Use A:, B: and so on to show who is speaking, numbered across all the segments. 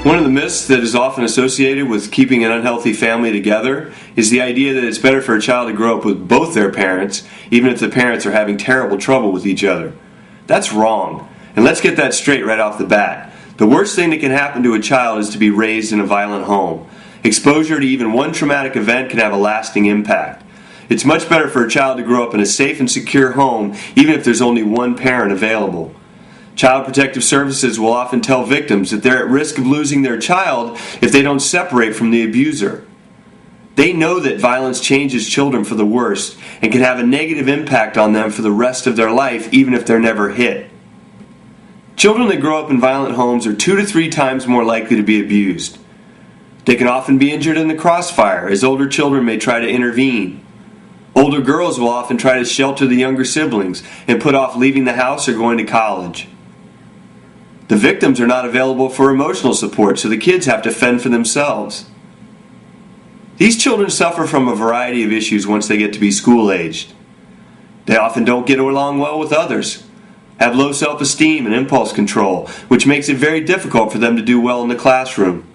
A: One of the myths that is often associated with keeping an unhealthy family together is the idea that it's better for a child to grow up with both their parents, even if the parents are having terrible trouble with each other. That's wrong, and let's get that straight right off the bat. The worst thing that can happen to a child is to be raised in a violent home. Exposure to even one traumatic event can have a lasting impact. It's much better for a child to grow up in a safe and secure home, even if there's only one parent available. Child Protective Services will often tell victims that they're at risk of losing their child if they don't separate from the abuser. They know that violence changes children for the worst and can have a negative impact on them for the rest of their life, even if they're never hit. Children that grow up in violent homes are 2 to 3 times more likely to be abused. They can often be injured in the crossfire, as older children may try to intervene. Older girls will often try to shelter the younger siblings and put off leaving the house or going to college. The victims are not available for emotional support, so the kids have to fend for themselves. These children suffer from a variety of issues once they get to be school-aged. They often don't get along well with others, have low self-esteem and impulse control, which makes it very difficult for them to do well in the classroom.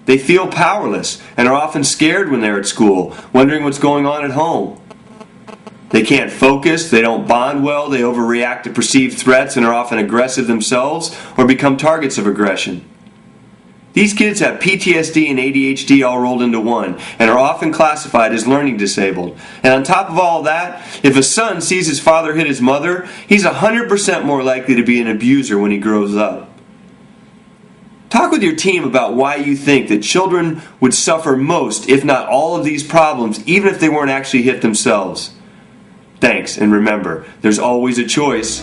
A: They feel powerless and are often scared when they're at school, wondering what's going on at home. They can't focus, they don't bond well, they overreact to perceived threats and are often aggressive themselves or become targets of aggression. These kids have PTSD and ADHD all rolled into one and are often classified as learning disabled. And on top of all that, if a son sees his father hit his mother, he's 100% more likely to be an abuser when he grows up. Talk with your team about why you think that children would suffer most, if not all, of these problems, even if they weren't actually hit themselves. Thanks, and remember, there's always a choice.